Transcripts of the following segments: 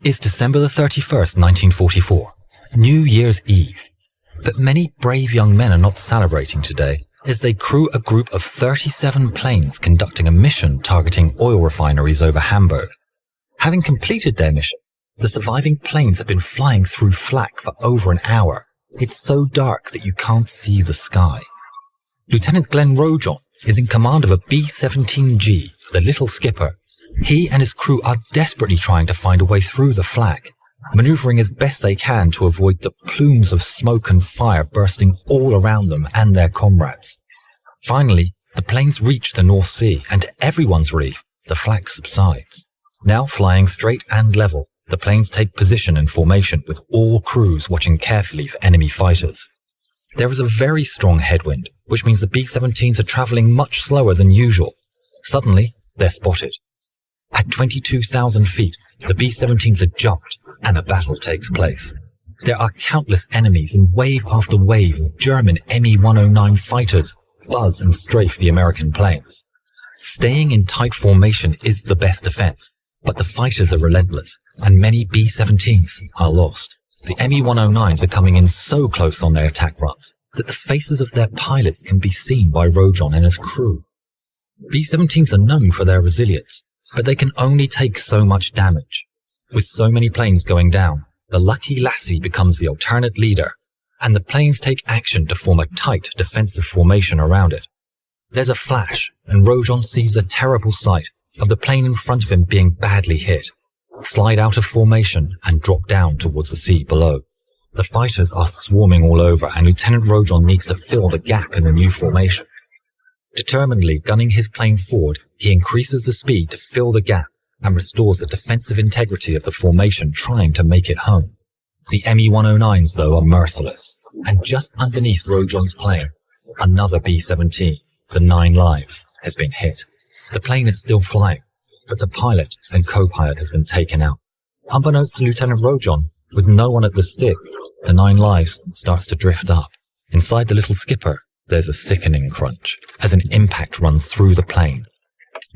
It's December the 31st, 1944, New Year's Eve. But many brave young men are not celebrating today as they crew a group of 37 planes conducting a mission targeting oil refineries over Hamburg. Having completed their mission, the surviving planes have been flying through flak for over an hour. It's so dark that you can't see the sky. Lieutenant Glenn Rojon is in command of a B-17G, the Little Skipper. He and his crew are desperately trying to find a way through the flak, maneuvering as best they can to avoid the plumes of smoke and fire bursting all around them and their comrades. Finally, the planes reach the North Sea, and to everyone's relief, the flak subsides. Now flying straight and level, the planes take position in formation with all crews watching carefully for enemy fighters. There is a very strong headwind, which means the B-17s are travelling much slower than usual. Suddenly, they're spotted. At 22,000 feet, the B-17s are jumped, and a battle takes place. There are countless enemies, and wave after wave of German Me-109 fighters buzz and strafe the American planes. Staying in tight formation is the best defense, but the fighters are relentless, and many B-17s are lost. The Me-109s are coming in so close on their attack runs that the faces of their pilots can be seen by Rojon and his crew. B-17s are known for their resilience, but they can only take so much damage. With so many planes going down, the lucky lassie becomes the alternate leader, and the planes take action to form a tight defensive formation around it. There's a flash, and Rojon sees a terrible sight of the plane in front of him being badly hit, slide out of formation and drop down towards the sea below. The fighters are swarming all over, and Lieutenant Rojon needs to fill the gap in the new formation. Determinedly gunning his plane forward, he increases the speed to fill the gap and restores the defensive integrity of the formation, trying to make it home. The Me-109s, though, are merciless, and just underneath Rojon's plane, another B-17, the 9 Lives, has been hit. The plane is still flying, but the pilot and co-pilot have been taken out. Unbeknownst to Lieutenant Rojon, with no one at the stick, the 9 Lives starts to drift up. Inside the Little Skipper, there's a sickening crunch as an impact runs through the plane.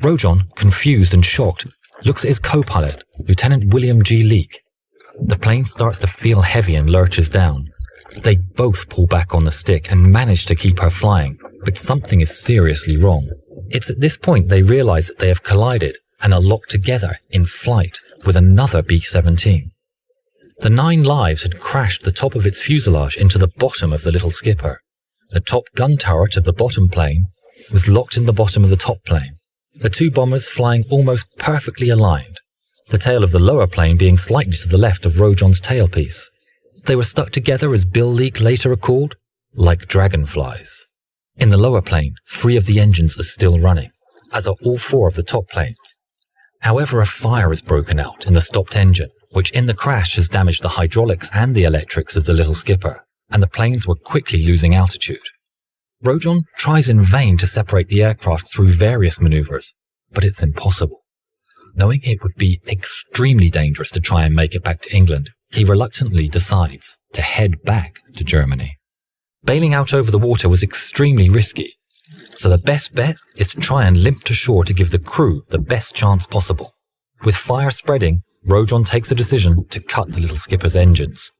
Rojon, confused and shocked, looks at his co-pilot, Lieutenant William G. Leake. The plane starts to feel heavy and lurches down. They both pull back on the stick and manage to keep her flying, but something is seriously wrong. It's at this point they realize that they have collided and are locked together in flight with another B-17. The 9 Lives had crashed the top of its fuselage into the bottom of the Little Skipper. The top gun turret of the bottom plane was locked in the bottom of the top plane, the 2 bombers flying almost perfectly aligned, the tail of the lower plane being slightly to the left of Rojon's tailpiece. They were stuck together, as Bill Leake later recalled, like dragonflies. In the lower plane, 3 of the engines are still running, as are all 4 of the top planes. However, a fire has broken out in the stopped engine, which in the crash has damaged the hydraulics and the electrics of the Little Skipper, and the planes were quickly losing altitude. Rojon tries in vain to separate the aircraft through various maneuvers, but it's impossible. Knowing it would be extremely dangerous to try and make it back to England, he reluctantly decides to head back to Germany. Bailing out over the water was extremely risky, so the best bet is to try and limp to shore to give the crew the best chance possible. With fire spreading, Rojon takes the decision to cut the Little Skipper's engines.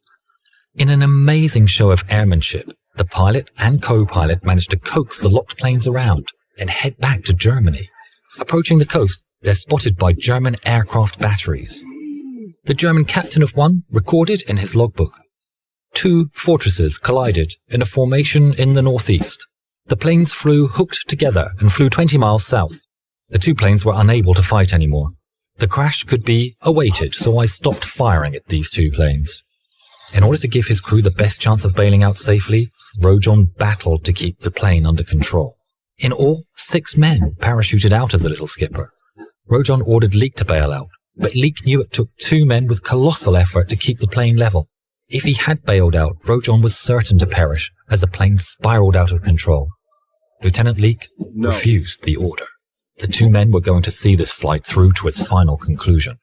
In an amazing show of airmanship, the pilot and co-pilot managed to coax the locked planes around and head back to Germany. Approaching the coast, they're spotted by German aircraft batteries. The German captain of one recorded in his logbook, 2 fortresses collided in a formation in the northeast. The planes flew hooked together and flew 20 miles south. The 2 planes were unable to fight anymore. The crash could be awaited, so I stopped firing at these 2 planes. In order to give his crew the best chance of bailing out safely, Rojon battled to keep the plane under control. In all, 6 men parachuted out of the Little Skipper. Rojon ordered Leake to bail out, but Leake knew it took 2 men with colossal effort to keep the plane level. If he had bailed out, Rojon was certain to perish as the plane spiraled out of control. Lieutenant Leake refused the order. The 2 men were going to see this flight through to its final conclusion.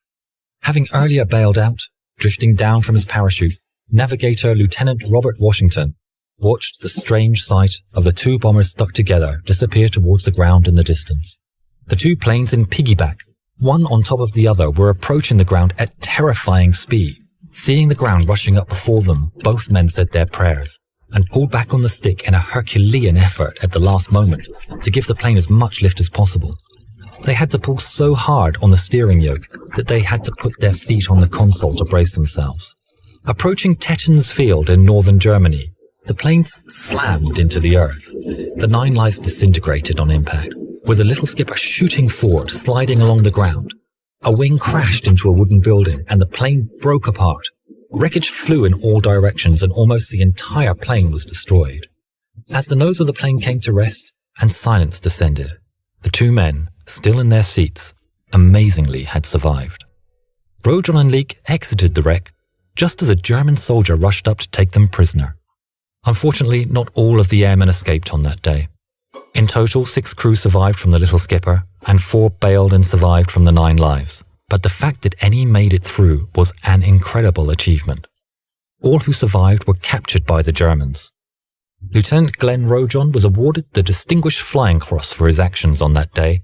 Having earlier bailed out, drifting down from his parachute, navigator Lieutenant Robert Washington watched the strange sight of the 2 bombers stuck together disappear towards the ground in the distance. The 2 planes in Piggyback One on top of the other were approaching the ground at terrifying speed. Seeing the ground rushing up before them, both men said their prayers and pulled back on the stick in a Herculean effort at the last moment to give the plane as much lift as possible. They had to pull so hard on the steering yoke that they had to put their feet on the console to brace themselves. Approaching Tetten's field in northern Germany, the planes slammed into the earth. The 9 lives disintegrated on impact, with the little skipper shooting forward, sliding along the ground. A wing crashed into a wooden building and the plane broke apart. Wreckage flew in all directions and almost the entire plane was destroyed. As the nose of the plane came to rest and silence descended, the 2 men, still in their seats, amazingly had survived. Rojon and Leek exited the wreck just as a German soldier rushed up to take them prisoner. Unfortunately, not all of the airmen escaped on that day. In total, 6 crew survived from the little skipper and 4 bailed and survived from the 9 lives. But the fact that any made it through was an incredible achievement. All who survived were captured by the Germans. Lieutenant Glenn Rojon was awarded the Distinguished Flying Cross for his actions on that day,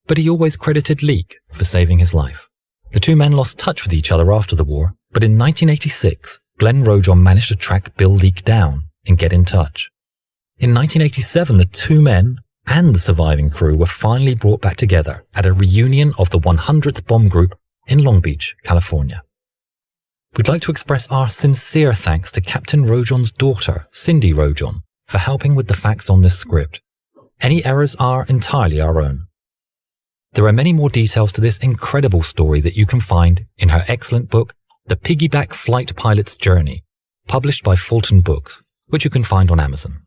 but he always credited Leek for saving his life. The 2 men lost touch with each other after the war, but in 1986, Glenn Rojon managed to track Bill Leek down and get in touch. In 1987, the 2 men and the surviving crew were finally brought back together at a reunion of the 100th Bomb Group in Long Beach, California. We'd like to express our sincere thanks to Captain Rojon's daughter, Cindy Rojon, for helping with the facts on this script. Any errors are entirely our own. There are many more details to this incredible story that you can find in her excellent book, The Piggyback Flight Pilot's Journey, published by Fulton Books, which you can find on Amazon.